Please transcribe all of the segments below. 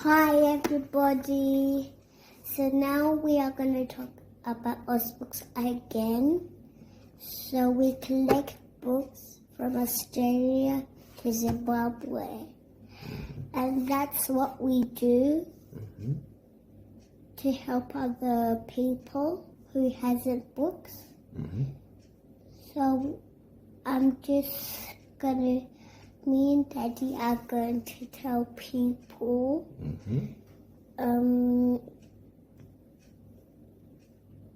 Hi everybody. So now we are going to talk about Oz books again. So we collect books from Australia to Zimbabwe. And that's what we do to help other people who hasn't books. So me and Daddy are going to tell people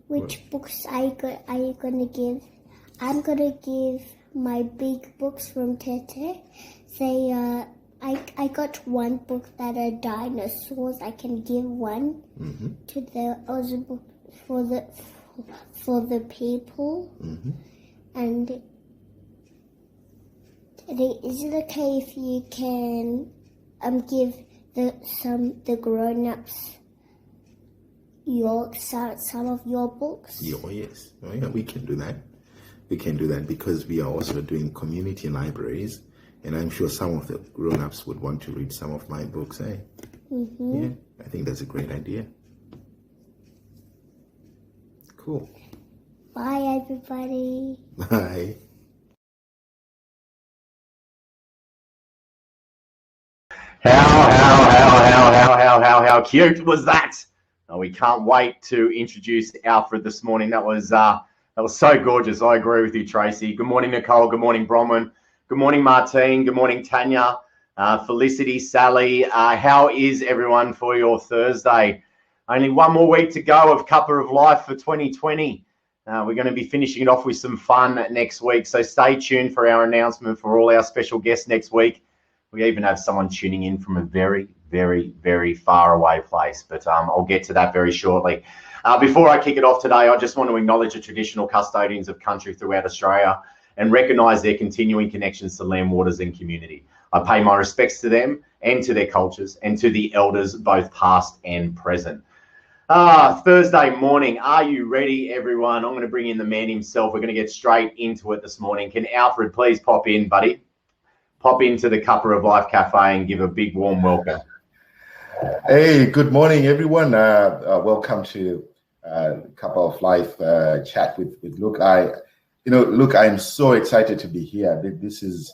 which books are you going to give. I'm going to give my big books from Tete. I got one book that are dinosaurs. I can give one to the other book for the people. And is it okay if you can give the grown-ups some of your books? Oh yes, we can do that. We can do that because we are also doing community libraries, and I'm sure some of the grown-ups would want to read some of my books. Yeah, I think that's a great idea. Cool. Bye, everybody. Bye. How cute was that? Oh, we can't wait to introduce Alfred this morning. That was so gorgeous. I agree with you, Tracy. Good morning, Nicole. Good morning, Bronwyn. Good morning, Martine. Good morning, Tanya. Felicity, Sally. How is everyone for your Thursday? Only one more week to go of Cuppa of Life for 2020. We're going to be finishing it off with some fun next week. So stay tuned for our announcement for all our special guests next week. We even have someone tuning in from a very, very, very far away place, but I'll get to that very shortly. Before I kick it off today, I just want to acknowledge the traditional custodians of country throughout Australia and recognise their continuing connections to land, waters and community. I pay my respects to them and to their cultures and to the elders, both past and present. Thursday morning, are you ready, everyone? I'm going to bring in the man himself. We're going to get straight into it this morning. Can Alfred please pop in, buddy? Pop into the Cuppa of Life Cafe and give a big warm welcome. Hey, good morning, everyone. Welcome to Cuppa of Life chat with Luke. Luke, I'm so excited to be here. This is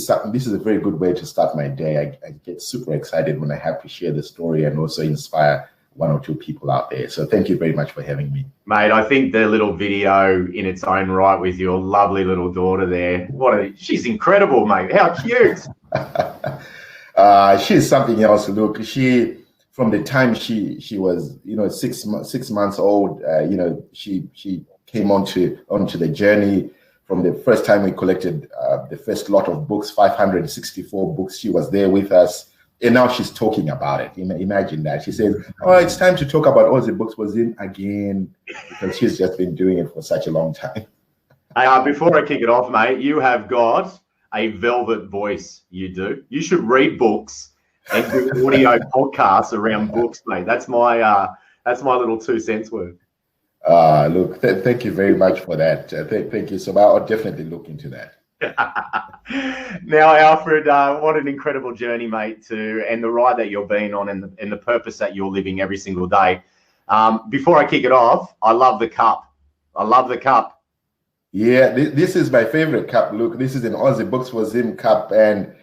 a very good way to start my day. I get super excited when I have to share the story and also inspire one or two people out there. So thank you very much for having me. Mate, I think the little video in its own right with your lovely little daughter there, she's incredible, mate. How cute. She's something else, Luke. She, from the time she was, 6 months old, she came onto the journey. From the first time we collected the first lot of books, 564 books, she was there with us. And now she's talking about it. Imagine that. She says, "Oh, it's time to talk about all the books was in again," because she's just been doing it for such a long time. Before I kick it off, mate, you have got a velvet voice. You do. You should read books and do audio podcasts around books, mate. That's my little 2 cents worth. Look, thank you very much for that. Thank you so much. I'll definitely look into that. Now, Alfred, what an incredible journey, mate, and the ride that you're being on and the purpose that you're living every single day. Before I kick it off, I love the cup. Yeah, this is my favorite cup, Luke. This is an Aussie Books for Zim cup, and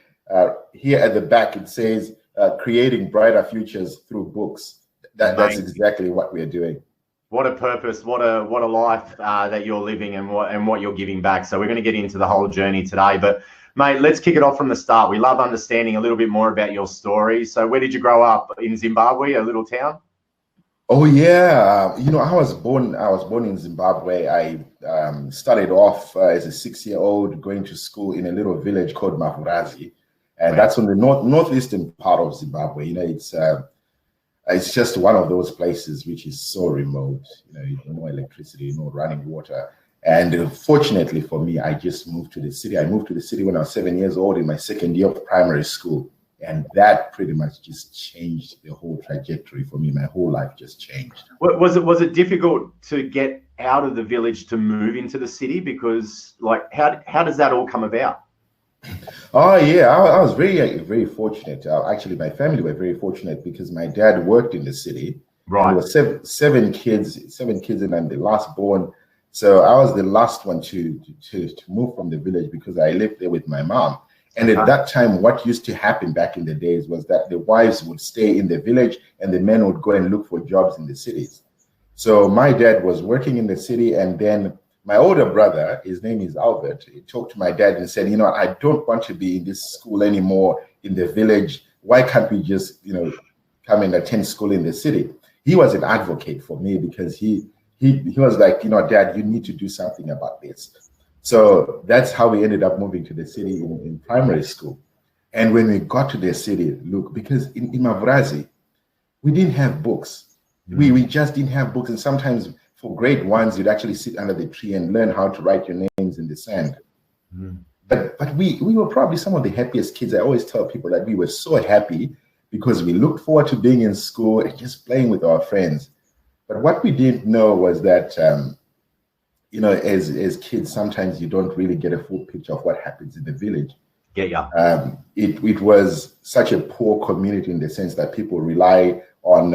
here at the back it says, "Creating brighter futures through books." That's exactly what we're doing. What a purpose, what a life that you're living and what you're giving back. So we're going to get into the whole journey today. But, mate, let's kick it off from the start. We love understanding a little bit more about your story. So where did you grow up? In Zimbabwe, a little town? Oh, yeah. I was born in Zimbabwe. I started off as a 6-year-old going to school in a little village called Mavurazi. And that's on the northeastern part of Zimbabwe. It's just one of those places which is so remote, no electricity, no running water. And fortunately for me, I just moved to the city. I moved to the city when I was 7 years old in my second year of primary school. And that pretty much just changed the whole trajectory for me. My whole life just changed. Was it difficult to get out of the village to move into the city? Because, how does that all come about? Oh yeah, I was very fortunate. Actually, my family were very fortunate because my dad worked in the city, and there Right. were seven kids, and I'm the last born. So I was the last one to move from the village because I lived there with my mom. And at Okay. that time, what used to happen back in the days was that the wives would stay in the village and the men would go and look for jobs in the cities. So my dad was working in the city, and then my older brother, his name is Albert, he talked to my dad and said, I don't want to be in this school anymore in the village. Why can't we just, come and attend school in the city? He was an advocate for me because he was like, Dad, you need to do something about this. So that's how we ended up moving to the city in primary school. And when we got to the city, look, because in Mavrazi, we didn't have books. We just didn't have books. And sometimes for grade ones, you'd actually sit under the tree and learn how to write your names in the sand. Mm. But we were probably some of the happiest kids. I always tell people that we were so happy because we looked forward to being in school and just playing with our friends. But what we didn't know was that, as kids, sometimes you don't really get a full picture of what happens in the village. Get ya. It was such a poor community in the sense that people rely on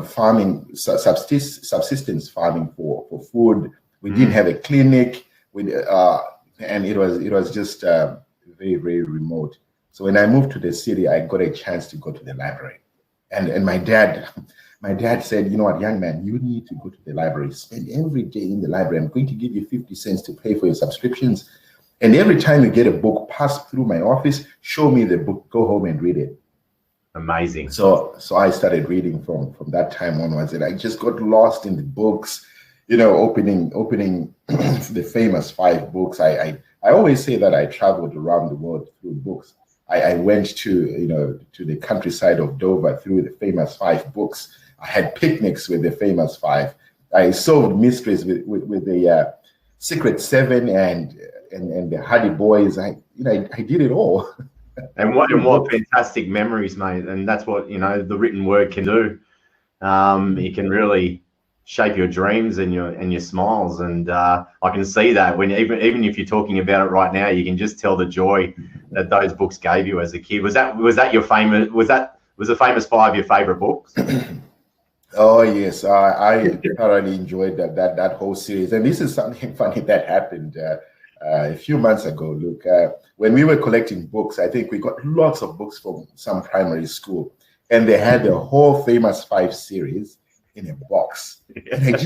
farming, subsistence farming for food. We didn't have a clinic, and it was just very, very remote. So when I moved to the city, I got a chance to go to the library, and my dad said, you know what, young man, you need to go to the library, spend every day in the library. I'm going to give you 50 cents to pay for your subscriptions. And every time you get a book, pass through my office, show me the book, go home and read it. Amazing. So I started reading from that time onwards, and I just got lost in the books, opening the famous 5 books. I always say that I traveled around the world through books. I went to the countryside of Dover through the famous 5 books. I had picnics with the famous 5. I solved mysteries with the Secret 7 and the Hardy Boys. I did it all. And what fantastic memories, mate. And that's what, the written word can do. It can really shape your dreams and your smiles. And I can see that when even if you're talking about it right now, you can just tell the joy that those books gave you as a kid. Was that your famous? Was the famous 5 your favorite books? Oh yes, I thoroughly enjoyed that whole series. And this is something funny that happened a few months ago. Look, when we were collecting books, I think we got lots of books from some primary school, and they had the whole famous 5 series in a box. And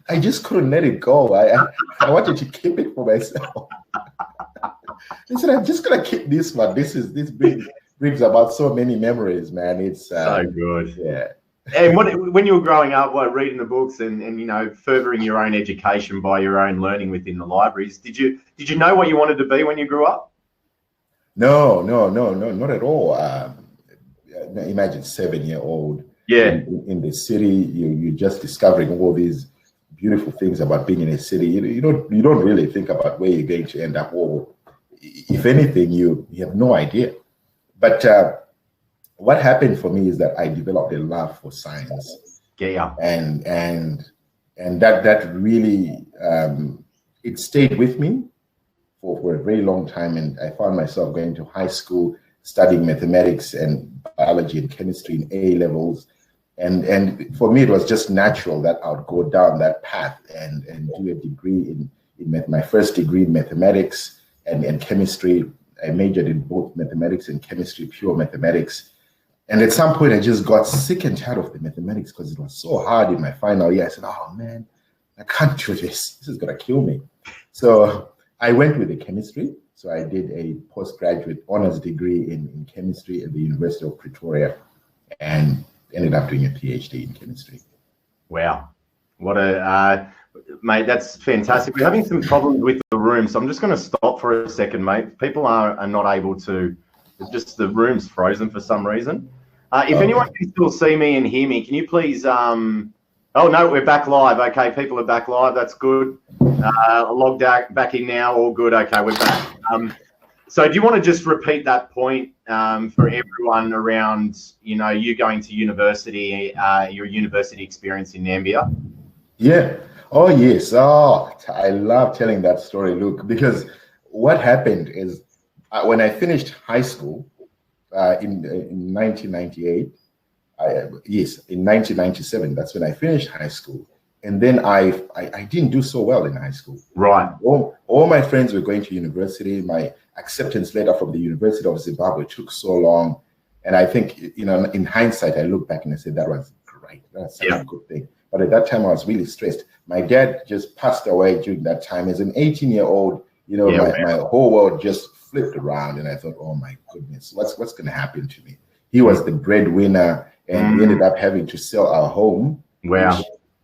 I just couldn't let it go. I wanted to keep it for myself. I said, I'm just gonna keep this one. This brings about so many memories, man. It's so good. Yeah. And when you were growing up, reading the books and furthering your own education by your own learning within the libraries, did you know what you wanted to be when you grew up? No, not at all. Imagine 7-year-old. Yeah. In the city, you're just discovering all these beautiful things about being in a city. You don't really think about where you're going to end up, or if anything, you have no idea. But what happened for me is that I developed a love for science. Yeah. And that really it stayed with me for a very long time, and I found myself going to high school studying mathematics and biology and chemistry in A levels, and for me it was just natural that I would go down that path and do a degree in my first degree in mathematics and chemistry. I majored in both mathematics and chemistry, pure mathematics. And at some point, I just got sick and tired of the mathematics because it was so hard in my final year. I said, oh, man, I can't do this. This is going to kill me. So I went with the chemistry. So I did a postgraduate honors degree in chemistry at the University of Pretoria and ended up doing a PhD in chemistry. Wow. What mate, that's fantastic. We're having some problems with the room, so I'm just going to stop for a second, mate. People are not able to, just the room's frozen for some reason. If anyone can still see me and hear me, can you please, oh no, we're back live. Okay, people are back live, that's good. Logged out, back in now, all good. Okay, we're back. So do you want to just repeat that point for everyone around, you going to university, your university experience in Nambia? Yeah. Oh, yes. Oh, I love telling that story, Luke, because what happened is when I finished high school in 1998, yes, in 1997, that's when I finished high school. And then I didn't do so well in high school. Right. All my friends were going to university. My acceptance letter from the University of Zimbabwe took so long. And I think, in hindsight, I look back and I said, that was great. That's a good thing. But at that time, I was really stressed. My dad just passed away during that time. As an 18-year-old, my whole world just flipped around. And I thought, oh, my goodness, what's going to happen to me? He was the breadwinner, and we ended up having to sell our home,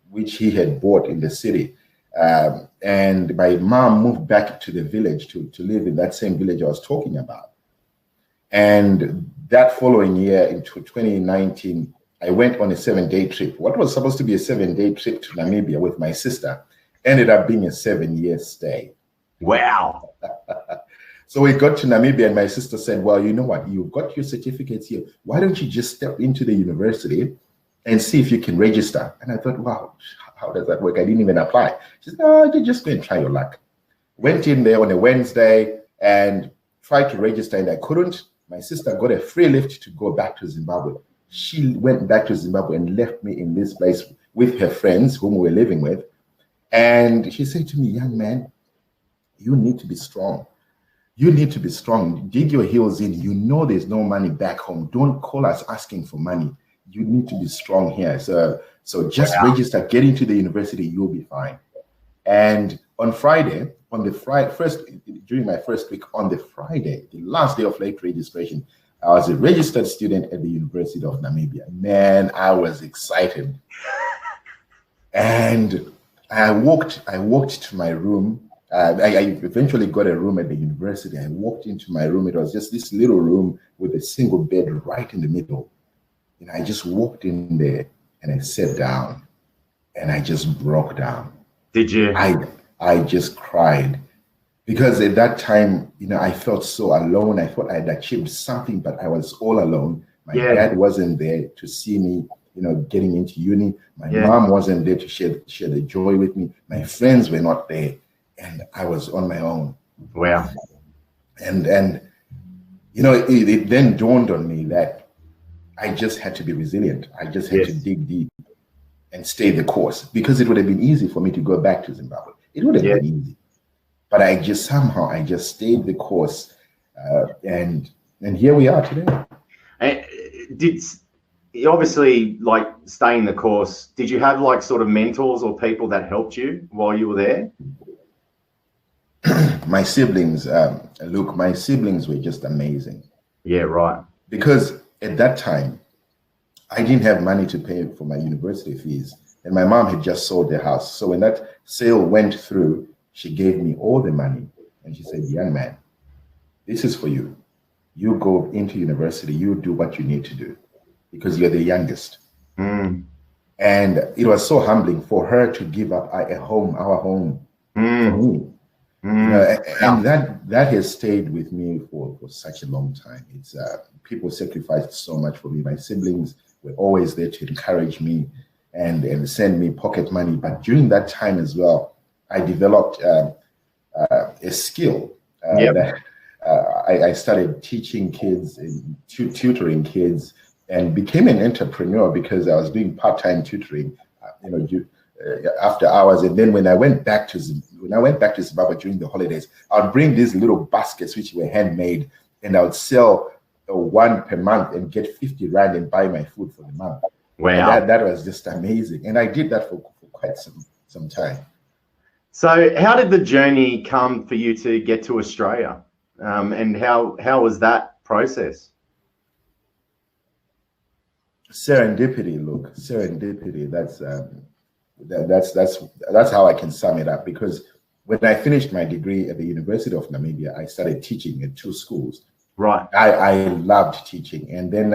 which he had bought in the city. And my mom moved back to the village to live in that same village I was talking about. And that following year, in 2019, I went on a 7-day trip. What was supposed to be a 7-day trip to Namibia with my sister ended up being a 7-year stay. Wow. So we got to Namibia, and my sister said, well, you know what? You've got your certificates here. Why don't you just step into the university and see if you can register? And I thought, wow, how does that work? I didn't even apply. She said, no, you just go and try your luck. Went in there on a Wednesday and tried to register, and I couldn't. My sister got a free lift to go back to Zimbabwe. She went back to Zimbabwe and left me in this place with her friends whom we were living with. And she said to me, young man, you need to be strong. You need to be strong. Dig your heels in. You know there's no money back home. Don't call us asking for money. You need to be strong here. So just register, get into the university, you'll be fine. And on Friday, during my first week, on the Friday, the last day of late registration, I was a registered student at the University of Namibia. Man, I was excited. And I walked to my room. I eventually got a room at the university. I walked into my room. It was just this little room with a single bed right in the middle. And I just walked in there and I sat down and I just broke down. Did you? I just cried because at that time, I felt so alone. I thought I had achieved something, but I was all alone. My dad wasn't there to see me, getting into uni. My mom wasn't there to share the joy with me. My friends were not there. And I was on my own. Wow. And it then dawned on me that I just had to be resilient. I just had to dig deep and stay the course, because it would have been easy for me to go back to Zimbabwe. It would have been easy. But I just stayed the course. And here we are today. And did you obviously staying the course? Did you have sort of mentors or people that helped you while you were there? My siblings, Luke, my siblings were just amazing. Yeah, right. Because at that time, I didn't have money to pay for my university fees, and my mom had just sold their house. So when that sale went through, she gave me all the money, and she said, young man, this is for you. You go into university, you do what you need to do, because you're the youngest. And it was so humbling for her to give up our home for me. And that has stayed with me for such a long time. It's people sacrificed so much for me. My siblings were always there to encourage me and send me pocket money. But during that time as well, I developed a skill that I started teaching kids and tutoring kids, and became an entrepreneur because I was doing part-time tutoring, after hours. And then when I went back to Zimbabwe during the holidays, I would bring these little baskets which were handmade, and I would sell one per month and get 50 Rand and buy my food for the month. Wow. And that was just amazing. And I did that for quite some time. So how did the journey come for you to get to Australia? And how was that process? Serendipity, look, serendipity. That's how I can sum it up. Because when I finished my degree at the University of Namibia, I started teaching at 2 schools. Right. I loved teaching, and then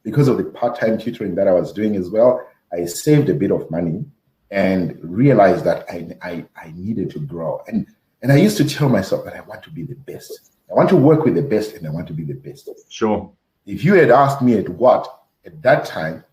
because of the part-time tutoring that I was doing as well, I saved a bit of money and realized that I needed to grow. And I used to tell myself that I want to be the best. I want to work with the best, and I want to be the best. Sure. If you had asked me at that time,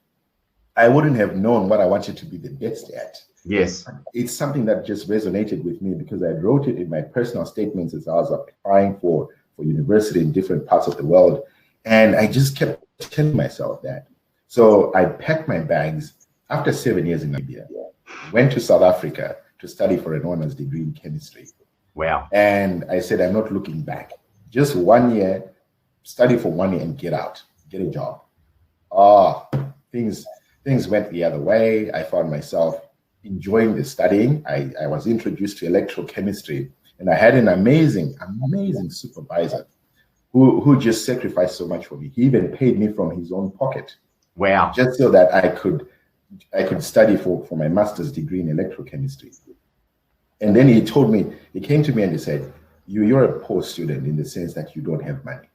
I wouldn't have known what I wanted to be the best at. Yes. It's something that just resonated with me because I wrote it in my personal statements as I was applying for for university in different parts of the world. And I just kept telling myself that. So I packed my bags after 7 years in Namibia, went to South Africa to study for an honors degree in chemistry. Wow. And I said, I'm not looking back. Just 1 year, study for 1 year and get out, get a job. Things went the other way. I found myself enjoying the studying. I was introduced to electrochemistry, and I had an amazing supervisor who just sacrificed so much for me. He even paid me from his own pocket. Wow. Just so that I could study for my master's degree in electrochemistry. And then he came to me and he said, you're a poor student in the sense that you don't have money.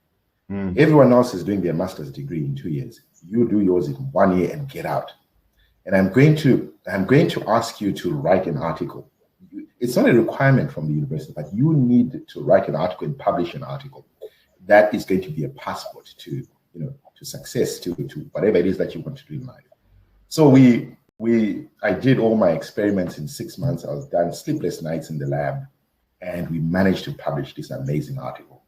Everyone else is doing their master's degree in 2 years. You do yours in 1 year and get out. And I'm going to ask you to write an article. It's not a requirement from the university, but you need to write an article and publish an article. That is going to be a passport to success, to whatever it is that you want to do in life. So I did all my experiments in 6 months. I was done, sleepless nights in the lab, and we managed to publish this amazing article.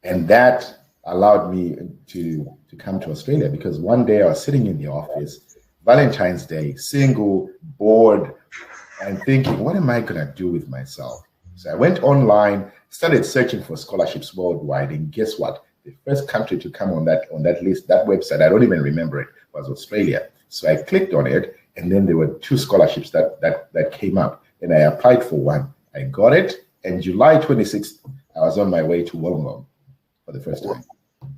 And that allowed me to come to Australia, because one day I was sitting in the office, Valentine's Day, single, bored, and thinking, what am I going to do with myself? So I went online, started searching for scholarships worldwide, and guess what? The first country to come on that list, that website, I don't even remember it, was Australia. So I clicked on it, and then there were 2 scholarships that came up, and I applied for one. I got it, and July 26th, I was on my way to Wollongong for the first time.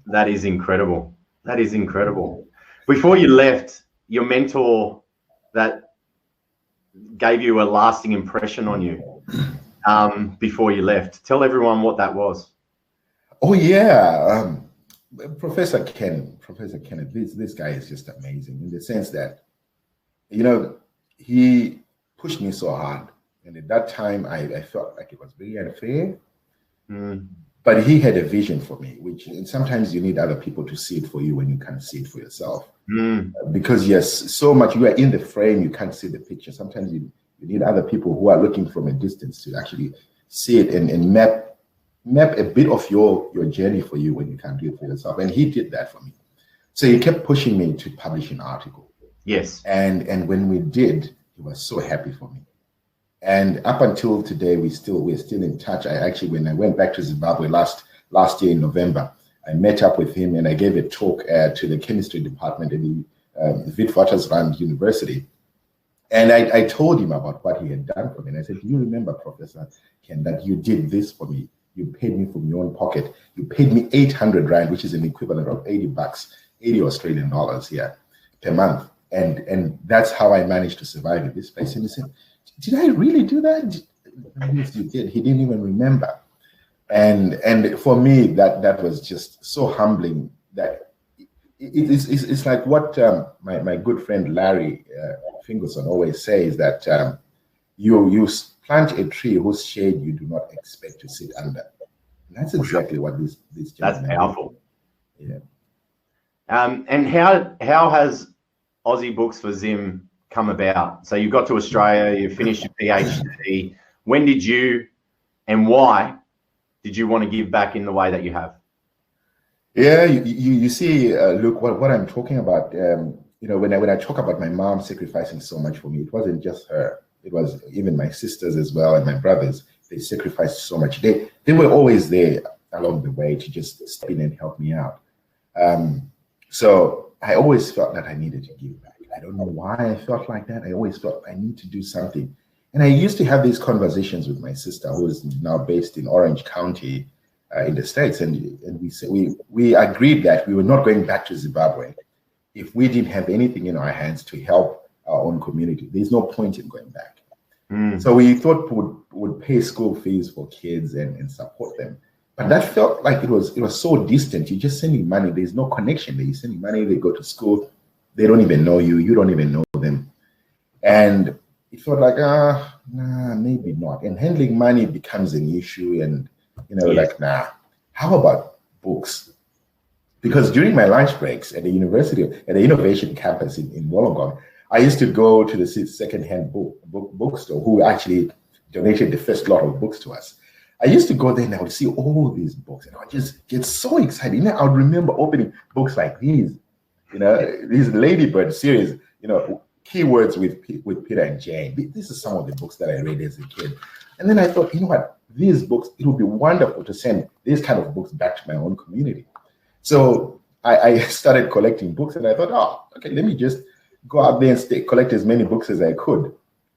That is incredible. That is incredible. Before you left, your mentor that gave you a lasting impression on you before you left, tell everyone what that was. Oh yeah, Professor Kenneth. This guy is just amazing in the sense that, he pushed me so hard, and at that time I felt like it was very unfair. But he had a vision for me, and sometimes you need other people to see it for you when you can't see it for yourself. Because yes, so much you are in the frame, you can't see the picture. Sometimes you need other people who are looking from a distance to actually see it and map a bit of your journey for you when you can't do it for yourself. And he did that for me. So he kept pushing me to publish an article. Yes. And when we did, he was so happy for me. And up until today, we're still in touch. When I went back to Zimbabwe last year in November, I met up with him and I gave a talk to the chemistry department at the Witwatersrand University. And I told him about what he had done for me. And I said, do you remember, Professor Ken, that you did this for me? You paid me from your own pocket. You paid me 800 Rand, which is an equivalent of $80, 80 Australian dollars here per month. And that's how I managed to survive in this place. And he said, did I really do that? Yes, you did. He didn't even remember. And for me, that was just so humbling that it's like what my good friend Larry Fingerson always says, that you plant a tree whose shade you do not expect to sit under. And that's exactly what this That's powerful. Yeah. And how has Aussie Books for Zim come about? So you got to Australia, you finished your PhD. When did you and why did you want to give back in the way that you have? Yeah, you see, look, what I'm talking about, when I talk about my mom sacrificing so much for me, it wasn't just her. It was even my sisters as well and my brothers. They sacrificed so much. They were always there along the way to just step in and help me out. So I always felt that I needed to give back. I don't know why I felt like that. I always felt I need to do something. And I used to have these conversations with my sister, who is now based in Orange County in the States. And we agreed that we were not going back to Zimbabwe if we didn't have anything in our hands to help our own community. There's no point in going back. So we thought would pay school fees for kids and support them. But that felt like it was so distant. You're just sending money. There's no connection there. You're sending money, they go to school. They don't even know you. You don't even know them. And it felt like, maybe not. And handling money becomes an issue. And, how about books? Because during my lunch breaks at the university, at the innovation campus in Wollongong, I used to go to the second-hand bookstore, who actually donated the first lot of books to us. I used to go there and I would see all these books and I would just get so excited. I would remember opening books like these, these Ladybird series, keywords with Peter and Jane. This is some of the books that I read as a kid. And then I thought, you know what, these books, it would be wonderful to send these kind of books back to my own community. So I started collecting books and I thought, oh, okay, let me just go out there and collect as many books as I could.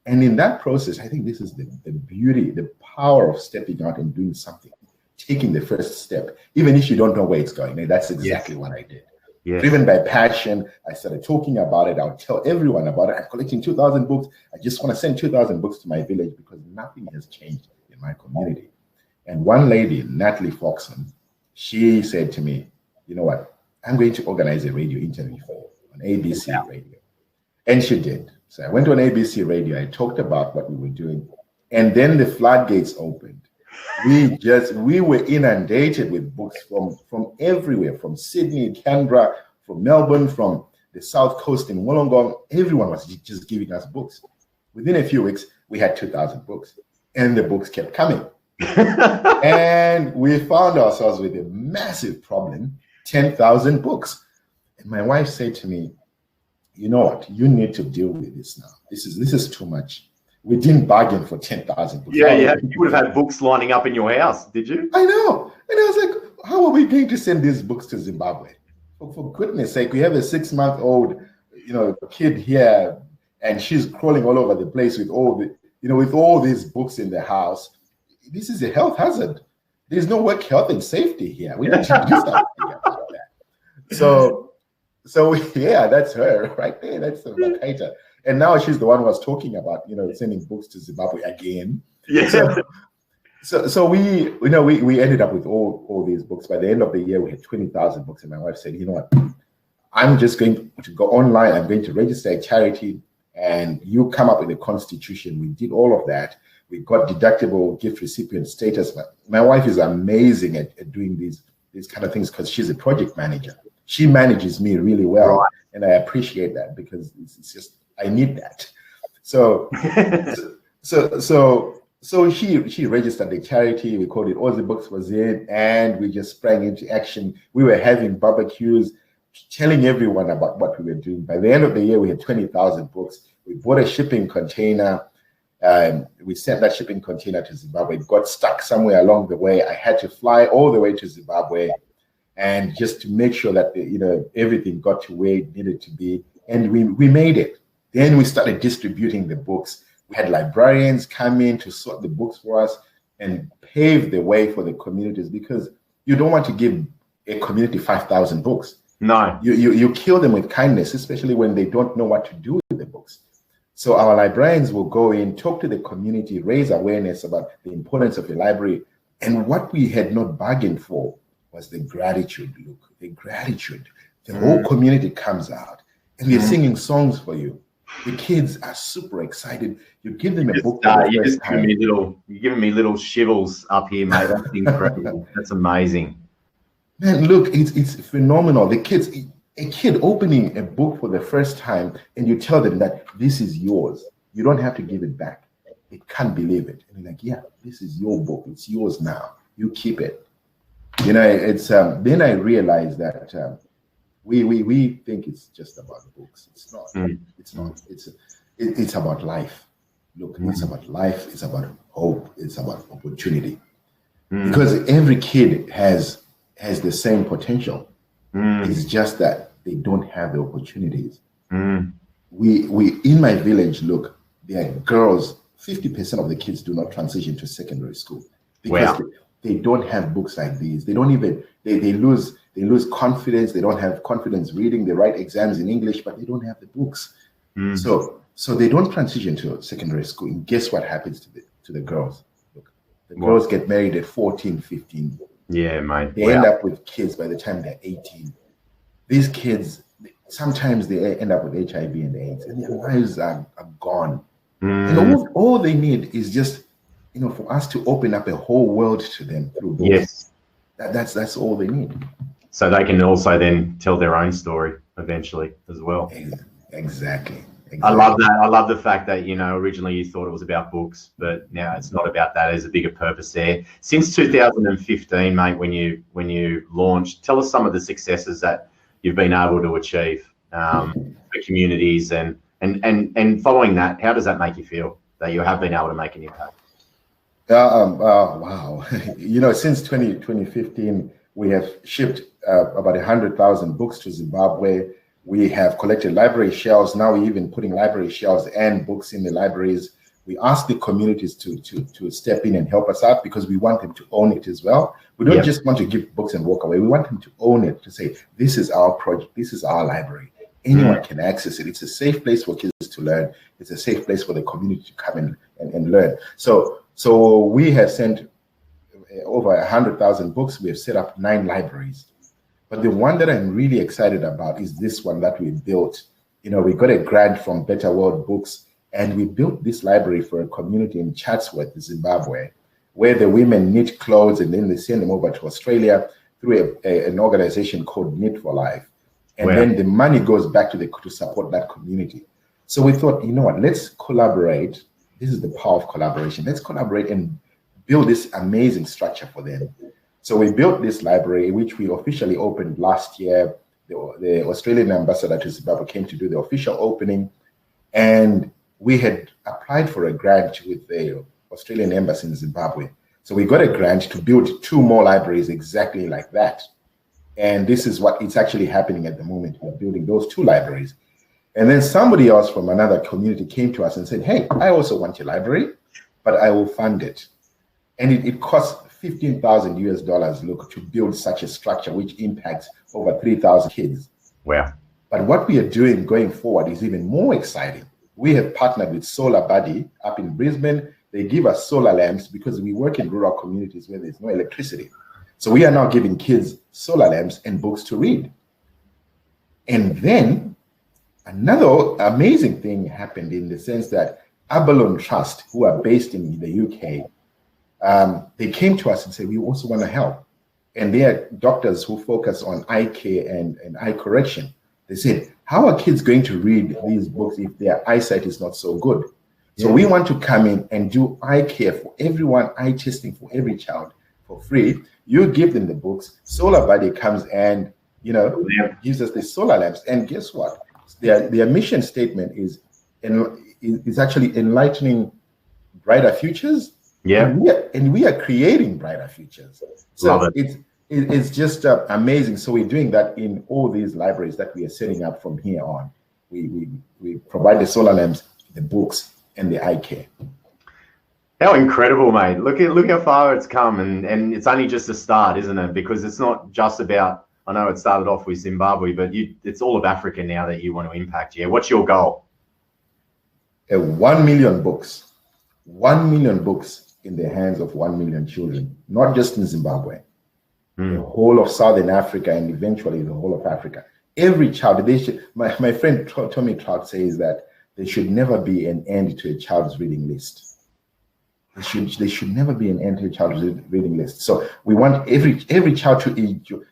And in that process, I think this is the beauty, the power of stepping out and doing something, taking the first step, even if you don't know where it's going. And that's exactly what I did. Yes. Driven by passion, I started talking about it. I would tell everyone about it. I'm collecting 2,000 books. I just want to send 2,000 books to my village because nothing has changed in my community. And one lady, Natalie Foxon, she said to me, you know what? I'm going to organize a radio interview for you on ABC radio. And she did. So I went on ABC radio. I talked about what we were doing. And then the floodgates opened. We were inundated with books from everywhere, from Sydney, Canberra, from Melbourne, from the South Coast in Wollongong. Everyone was just giving us books. Within a few weeks, we had 2,000 books. And the books kept coming. And we found ourselves with a massive problem. 10,000 books. And my wife said to me, you know what, you need to deal with this now. This is too much. We didn't bargain for 10,000 books. Yeah. You would have had books lining up in your house, did you? I know. And I was like, how are we going to send these books to Zimbabwe? For goodness sake, we have a 6-month-old, kid here, and she's crawling all over the place with with all these books in the house. This is a health hazard. There's no work health and safety here. We need to do something about that. So yeah, that's her right there. That's the Makaita. And now she's the one who was talking about, sending books to Zimbabwe again. Yeah. So we ended up with all these books. By the end of the year, we had 20,000 books. And my wife said, you know what, I'm just going to go online. I'm going to register a charity and you come up with a constitution. We did all of that. We got deductible gift recipient status. But my wife is amazing at doing these kind of things because she's a project manager. She manages me really well. Right. And I appreciate that because it's just, I need that. So she registered the charity. We called it All the Books Was In, and we just sprang into action. We were having barbecues, telling everyone about what we were doing. By the end of the year, we had 20,000 books. We bought a shipping container. We sent that shipping container to Zimbabwe. It got stuck somewhere along the way. I had to fly all the way to Zimbabwe, and just to make sure that everything got to where it needed to be. And we made it. Then we started distributing the books. We had librarians come in to sort the books for us and pave the way for the communities, because you don't want to give a community 5,000 books. No. You kill them with kindness, especially when they don't know what to do with the books. So our librarians will go in, talk to the community, raise awareness about the importance of a library. And what we had not bargained for was the gratitude, Luke, the gratitude. The whole community comes out and they're singing songs for you. The kids are super excited. You give them a book. You're giving me little shivels up here, mate. That's incredible. That's amazing. Man, look, it's phenomenal. The kids, a kid opening a book for the first time, and you tell them that this is yours. You don't have to give it back. It can't believe it. And they're like, yeah, this is your book. It's yours now. You keep it. It's then I realized that we think it's just about books. It's not. It's not. It's about life. Look, it's about life. It's about hope. It's about opportunity. Because every kid has the same potential. It's just that they don't have the opportunities. We in my village, look, there are girls. 50% of the kids do not transition to secondary school because they don't have books like these. They don't even they lose confidence. They don't have confidence reading. They write exams in English, but they don't have the books. So they don't transition to secondary school. And guess what happens to the girls? Look, the girls get married at 14, 15. Yeah, mate. They end up with kids by the time they're 18. These kids, sometimes they end up with HIV and AIDS, and their lives are gone. And all they need is just, for us to open up a whole world to them through books. Yes. That's all they need. So they can also then tell their own story eventually as well. Exactly. I love that. I love the fact that, originally you thought it was about books, but now it's not about that. There's a bigger purpose there. Since 2015, mate, when you launched, tell us some of the successes that you've been able to achieve for communities, and following that, how does that make you feel that you have been able to make an impact? Wow. Since 2015, we have shipped about 100,000 books to Zimbabwe. We have collected library shelves. Now we're even putting library shelves and books in the libraries. We ask the communities to step in and help us out because we want them to own it as well. We don't just want to give books and walk away. We want them to own it, to say, this is our project, this is our library. Anyone can access it. It's a safe place for kids to learn. It's a safe place for the community to come in and learn. So we have sent over 100,000 books. We have set up 9 libraries. But the one that I'm really excited about is this one that we built. We got a grant from Better World Books, and we built this library for a community in Chatsworth, Zimbabwe, where the women knit clothes and then they send them over to Australia through an organization called Knit for Life. And then the money goes back to support that community. So we thought, let's collaborate. This is the power of collaboration. Let's collaborate and build this amazing structure for them. So we built this library, which we officially opened last year. The Australian ambassador to Zimbabwe came to do the official opening, and we had applied for a grant with the Australian embassy in Zimbabwe. So we got a grant to build 2 more libraries exactly like that. And this is what it's actually happening at the moment. We're building those 2 libraries. And then somebody else from another community came to us and said, hey, I also want a library, but I will fund it. And it costs $15,000 look to build such a structure which impacts over 3,000 kids. Wow. But what we are doing going forward is even more exciting. We have partnered with Solar Buddy up in Brisbane. They give us solar lamps because we work in rural communities where there's no electricity. So we are now giving kids solar lamps and books to read. And then another amazing thing happened in the sense that Abalone Trust, who are based in the UK, they came to us and said, we also want to help. And they are doctors who focus on eye care and eye correction. They said, how are kids going to read these books if their eyesight is not so good? So we want to come in and do eye care for everyone, eye testing for every child for free. You give them the books. Solar Buddy comes and, gives us the solar lamps. And guess what? Their mission statement is actually enlightening brighter futures. Yeah, and we are creating brighter futures. So it's just amazing. So we're doing that in all these libraries that we are setting up from here on. We provide the solar lamps, the books, and the eye care. How incredible, mate! Look how far it's come, and it's only just a start, isn't it? Because it's not just about. I know it started off with Zimbabwe, but it's all of Africa now that you want to impact. Yeah, what's your goal? 1 million books. 1 million books in the hands of 1 million children, not just in Zimbabwe, the whole of Southern Africa, and eventually the whole of Africa. Every child, my friend Tommy Trout says that there should never be an end to a child's reading list. There should never be an end to a child's reading list. So we want every child to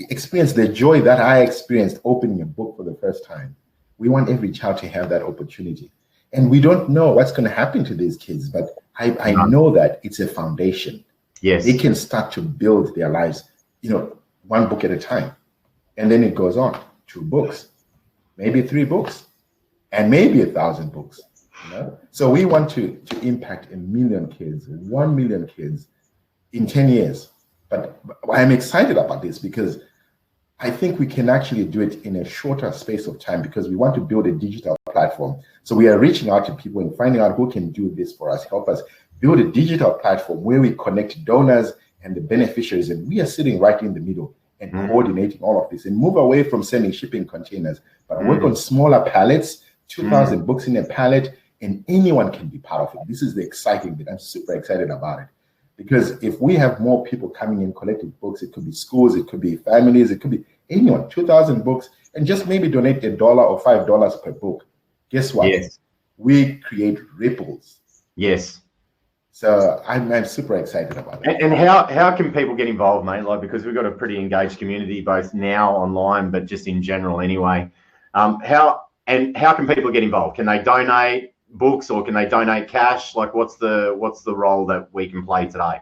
experience the joy that I experienced opening a book for the first time. We want every child to have that opportunity. And we don't know what's going to happen to these kids, but I know that it's a foundation. Yes. They can start to build their lives, 1 book at a time. And then it goes on, 2 books, maybe 3 books, and maybe 1,000 books. So we want to impact 1 million kids, 1 million kids in 10 years. But I'm excited about this because I think we can actually do it in a shorter space of time because we want to build a digital platform. So we are reaching out to people and finding out who can do this for us, help us build a digital platform where we connect donors and the beneficiaries. And we are sitting right in the middle and coordinating all of this and move away from sending shipping containers, but work on smaller pallets, 2,000 books in a pallet, and anyone can be part of it. This is the exciting bit. I'm super excited about it. Because if we have more people coming in collecting books, it could be schools, it could be families, it could be anyone, 2,000 books, and just maybe donate $1 or $5 per book. Guess what? Yes. We create ripples. Yes. So I'm super excited about it. And how can people get involved, mate? Because we've got a pretty engaged community, both now online, but just in general anyway. How And how can people get involved? Can they donate books or can they donate cash? Like, what's the role that we can play today?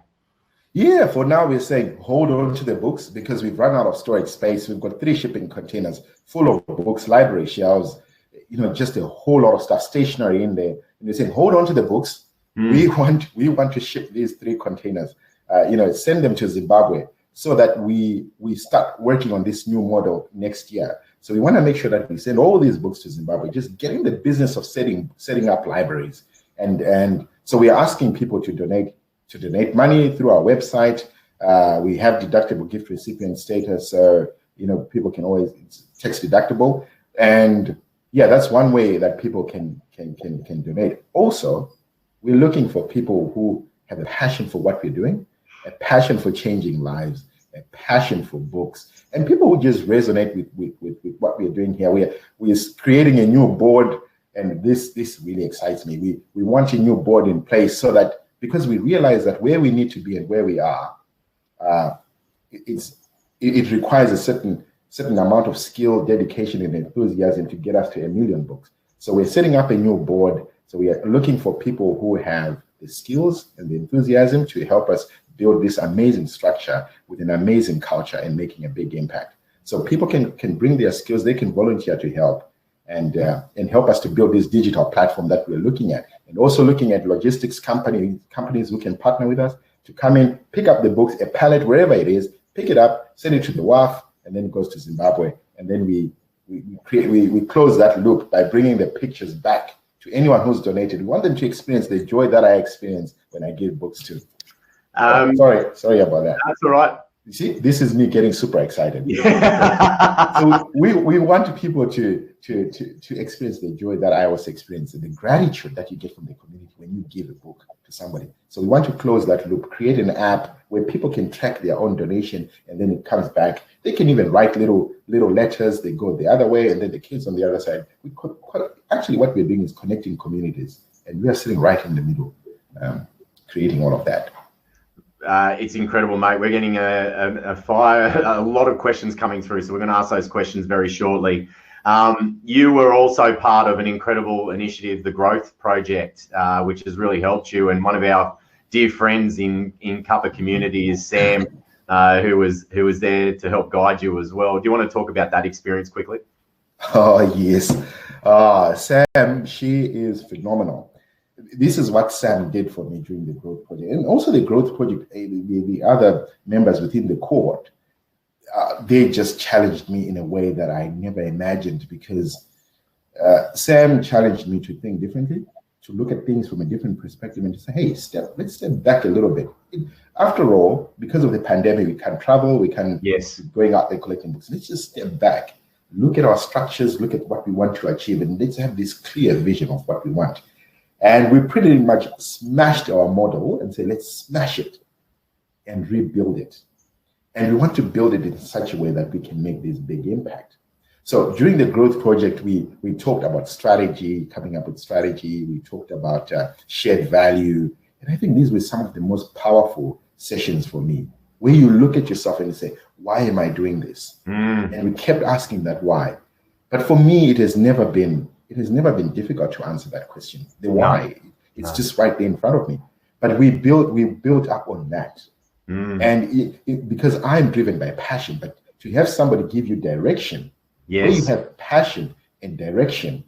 Yeah, for now we're saying hold on to the books because we've run out of storage space. We've got 3 shipping containers full of books, library shelves, just a whole lot of stuff, stationery in there. And we're saying hold on to the books. We want to ship these 3 containers, send them to Zimbabwe so that we start working on this new model next year. So we want to make sure that we send all these books to Zimbabwe, just getting the business of setting up libraries. And so we are asking people to donate money through our website. We have deductible gift recipient status, so people can always, it's tax deductible. And yeah, that's one way that people can donate. Also, we're looking for people who have a passion for what we're doing, a passion for changing lives, a passion for books, and people who just resonate with what we're doing here. We're creating a new board, and this really excites me. We want a new board in place so that, because we realize that where we need to be and where we are, it requires a certain amount of skill, dedication, and enthusiasm to get us to 1 million books. So we're setting up a new board. So we are looking for people who have the skills and the enthusiasm to help us build this amazing structure with an amazing culture and making a big impact. So people can bring their skills, they can volunteer to help and help us to build this digital platform that we're looking at. And also looking at logistics companies who can partner with us to come in, pick up the books, a pallet, wherever it is, pick it up, send it to the WAF, and then it goes to Zimbabwe. And then we close that loop by bringing the pictures back to anyone who's donated. We want them to experience the joy that I experience when I give books to. Sorry about that. That's all right. You see, this is me getting super excited. Yeah. So we want people to experience the joy that I was experiencing, the gratitude that you get from the community when you give a book to somebody. So we want to close that loop, create an app where people can track their own donation, and then it comes back. They can even write little letters. They go the other way, and then the kids on the other side. Actually, what we're doing is connecting communities, and we are sitting right in the middle, creating all of that. It's incredible, mate. We're getting a lot of questions coming through, so we're going to ask those questions very shortly. You were also part of an incredible initiative, the Growth Project, which has really helped you. And one of our dear friends in Kappa community is Sam, who was there to help guide you as well. Do you want to talk about that experience quickly? Oh, yes. Sam, she is phenomenal. This is what Sam did for me during the Growth Project. And also the Growth Project, the other members within the cohort, they just challenged me in a way that I never imagined, because Sam challenged me to think differently, to look at things from a different perspective, and to say, hey, let's step back a little bit. After all, because of the pandemic, we can't travel, we can't going out there collecting books. Let's just step back, look at our structures, look at what we want to achieve, and let's have this clear vision of what we want. And we pretty much smashed our model and say, let's smash it and rebuild it. And we want to build it in such a way that we can make this big impact. So during the Growth Project, we talked about strategy, coming up with strategy. We talked about shared value. And I think these were some of the most powerful sessions for me, where you look at yourself and you say, why am I doing this? And we kept asking that why. But for me, it has never been difficult to answer that question. The why, it's just right there in front of me. But we built up on that. And because I'm driven by passion, but to have somebody give you direction, when you have passion and direction,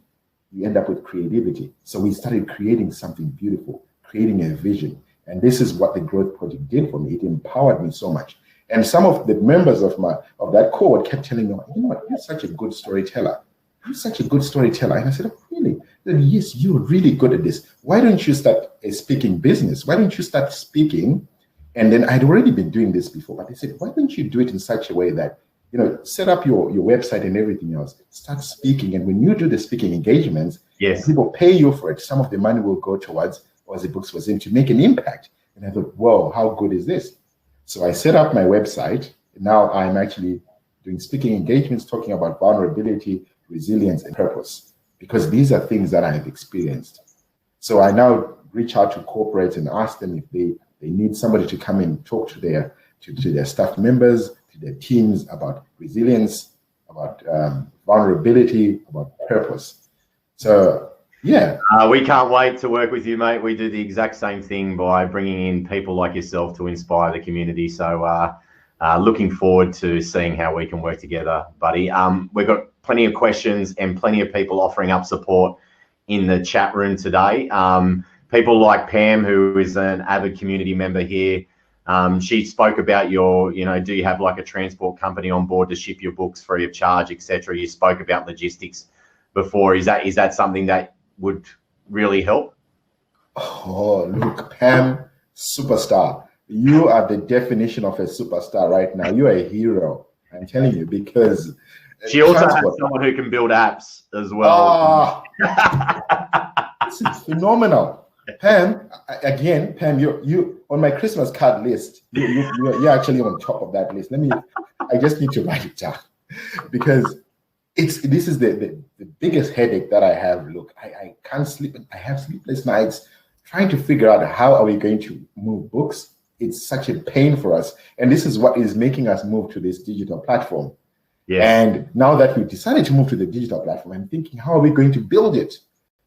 you end up with creativity. So we started creating something beautiful, creating a vision. And this is what the Growth Project did for me. It empowered me so much. And some of the members of that cohort kept telling me, you know what, you're such a good storyteller. You're such a good storyteller. And I said, oh, really? Then, yes, you're really good at this. Why don't you start a speaking business? Why don't you start speaking? And then I'd already been doing this before, but they said, why don't you do it in such a way that, set up your website and everything else, start speaking. And when you do the speaking engagements, people pay you for it. Some of the money will go towards the books was in to make an impact. And I thought, whoa, how good is this? So I set up my website. Now I'm actually doing speaking engagements, talking about vulnerability, resilience, and purpose, because these are things that I have experienced. So I now reach out to corporates and ask them if they need somebody to come and talk to their staff members, to their teams about resilience, about vulnerability, about purpose. So, yeah. We can't wait to work with you, mate. We do the exact same thing by bringing in people like yourself to inspire the community. So looking forward to seeing how we can work together, buddy. We've got plenty of questions and plenty of people offering up support in the chat room today. People like Pam, who is an avid community member here. She spoke about your, do you have like a transport company on board to ship your books free of charge, etc. You spoke about logistics before. Is that something that would really help? Oh, look, Pam, superstar. You are the definition of a superstar right now. You are a hero. I'm telling you, because she also has someone who can build apps as well. This is phenomenal. Pam, Pam, you on my Christmas card list. You're actually on top of that list. I just need to write it down, because this is the biggest headache that I have. Look, I can't sleep. I have sleepless nights trying to figure out how are we going to move books. It's such a pain for us, and this is what is making us move to this digital platform. Yeah. And now that we've decided to move to the digital platform, I'm thinking, how are we going to build it?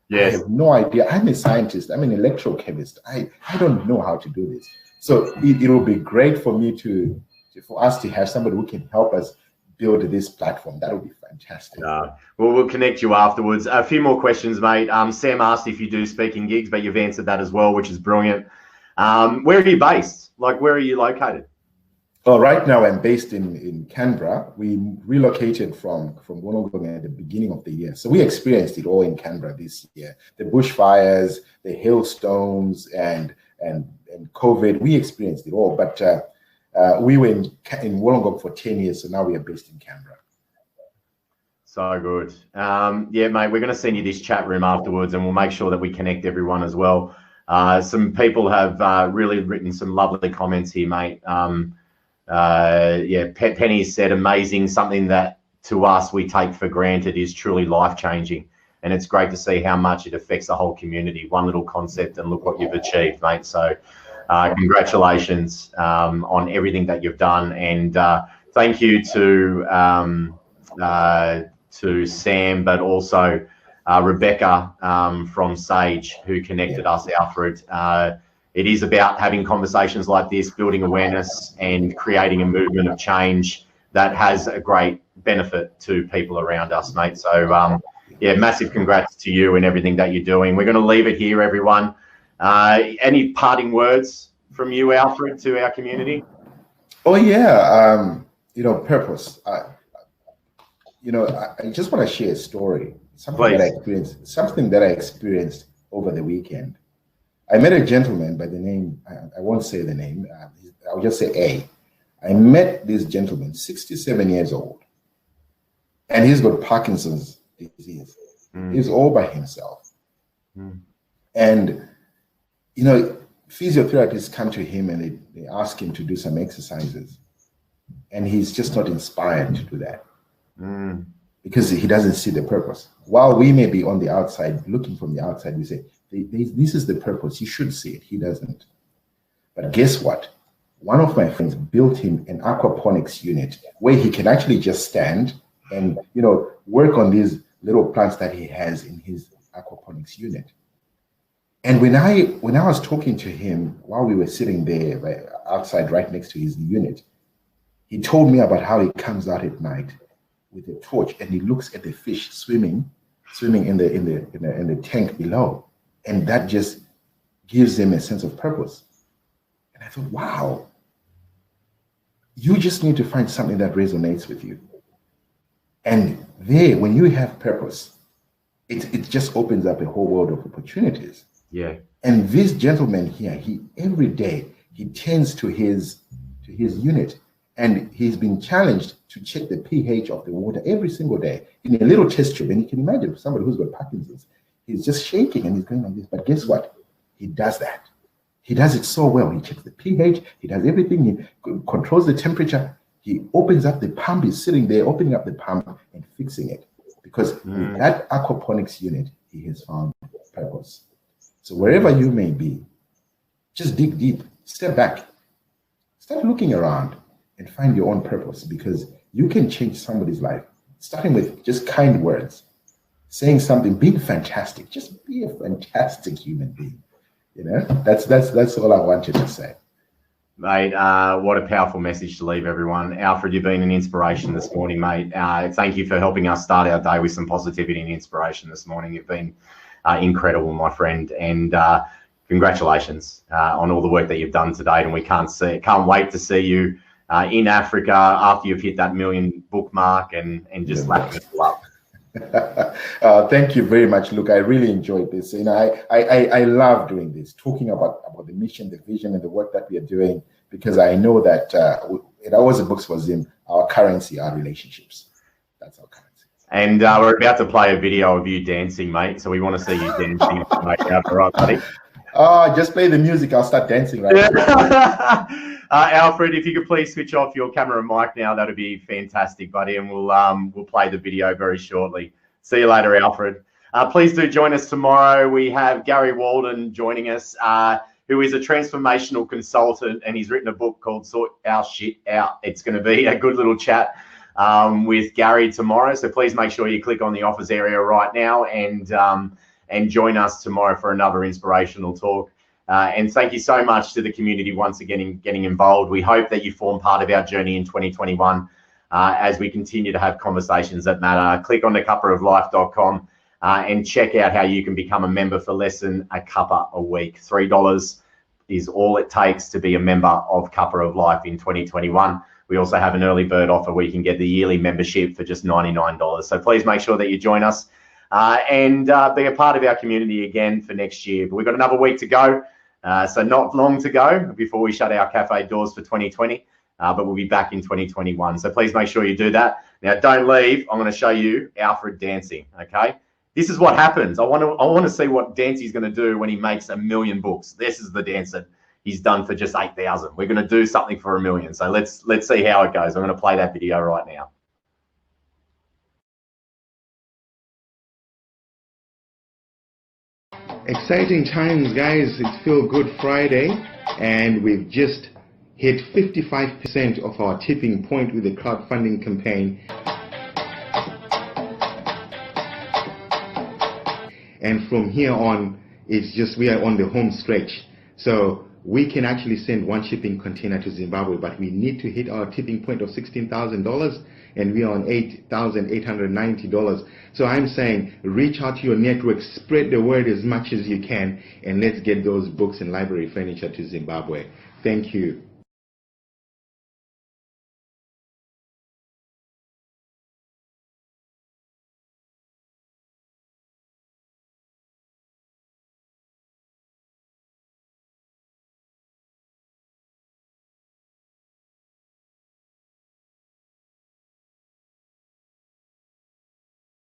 Yes. I have no idea. I'm a scientist. I'm an electrochemist. I don't know how to do this. So it will be great for me for us to have somebody who can help us build this platform. That would be fantastic. Well, we'll connect you afterwards. A few more questions, mate. Sam asked if you do speaking gigs, but you've answered that as well, which is brilliant. Where are you based? Like, where are you located? Well, right now I'm based in Canberra. We relocated from Wollongong at the beginning of the year. So we experienced it all in Canberra this year. The bushfires, the hailstones, and COVID, we experienced it all. But we were in Wollongong for 10 years, so now we are based in Canberra. So good. Yeah, mate, we're going to send you this chat room afterwards, and we'll make sure that we connect everyone as well. Some people have really written some lovely comments here, mate. Penny said, amazing. Something that to us we take for granted is truly life-changing. And it's great to see how much it affects the whole community. One little concept and look what you've achieved, mate. So congratulations on everything that you've done. And thank you to Sam, but also Rebecca from Sage, who connected us, Alfred. It is about having conversations like this, building awareness and creating a movement of change that has a great benefit to people around us, mate. So, massive congrats to you and everything that you're doing. We're going to leave it here, everyone. Any parting words from you, Alfred, to our community? Oh, yeah. Purpose. I just want to share a story. Something that I experienced over the weekend. I met a gentleman by the name, I won't say the name, I'll just say A. I met this gentleman, 67 years old, and he's got Parkinson's disease. He's all by himself. And, physiotherapists come to him and they ask him to do some exercises, and he's just not inspired to do that because he doesn't see the purpose. While we may be on the outside, looking from the outside, we say, this is the purpose. You should see it. He doesn't. But guess what? One of my friends built him an aquaponics unit where he can actually just stand and, work on these little plants that he has in his aquaponics unit. And when I was talking to him while we were sitting there outside right next to his unit, he told me about how he comes out at night with a torch and he looks at the fish swimming in the tank below. And that just gives them a sense of purpose. And I thought, wow, you just need to find something that resonates with you. And there, when you have purpose, it just opens up a whole world of opportunities. Yeah. And this gentleman here, every day he tends to his unit, and he's been challenged to check the pH of the water every single day in a little test tube. And you can imagine for somebody who's got Parkinson's, he's just shaking and he's going like this. But guess what? He does that. He does it so well. He checks the pH. He does everything. He controls the temperature. He opens up the pump. He's sitting there opening up the pump and fixing it. Because with that aquaponics unit, he has found purpose. So wherever you may be, just dig deep. Step back. Start looking around and find your own purpose, because you can change somebody's life, starting with just kind words. saying something, being fantastic. Just be a fantastic human being. You know, that's all I wanted to say. Mate, what a powerful message to leave everyone. Alfred, you've been an inspiration this morning, mate. Thank you for helping us start our day with some positivity and inspiration this morning. You've been incredible, my friend, and congratulations on all the work that you've done today. And we can't wait to see you in Africa after you've hit that 1 million book mark and just lapping it all up. Thank you very much, Luke. I really enjoyed this. You know, I love doing this, talking about the mission, the vision, and the work that we are doing, because I know that it always books for Zim, our currency, our relationships. That's our currency. And we're about to play a video of you dancing, mate. So we want to see you dancing, mate. All right, buddy. Just play the music. I'll start dancing right now. Alfred, if you could please switch off your camera and mic now, that'd be fantastic, buddy. And we'll play the video very shortly. See you later, Alfred. Please do join us tomorrow. We have Gary Walden joining us, who is a transformational consultant, and he's written a book called Sort Our Shit Out. It's going to be a good little chat with Gary tomorrow. So please make sure you click on the offers area right now and join us tomorrow for another inspirational talk. And thank you so much to the community once again getting involved. We hope that you form part of our journey in 2021 as we continue to have conversations that matter. Click on thecuppaoflife.com and check out how you can become a member for less than a cuppa a week. $3 is all it takes to be a member of Cuppa of Life in 2021. We also have an early bird offer where you can get the yearly membership for just $99. So please make sure that you join us and be a part of our community again for next year. But we've got another week to go. So not long to go before we shut our cafe doors for 2020, but we'll be back in 2021. So please make sure you do that. Now, don't leave. I'm going to show you Alfred dancing, okay? This is what happens. I want to see what dance he's going to do when he makes 1 million books. This is the dance that he's done for just 8,000. We're going to do something for 1 million. So let's see how it goes. I'm going to play that video right now. Exciting times, guys. It's Feel Good Friday, and we've just hit 55% of our tipping point with the crowdfunding campaign. And from here on, it's just we are on the home stretch. So we can actually send 1 shipping container to Zimbabwe, but we need to hit our tipping point of $16,000, and we are on $8,890. So I'm saying reach out to your network, spread the word as much as you can, and let's get those books and library furniture to Zimbabwe. Thank you.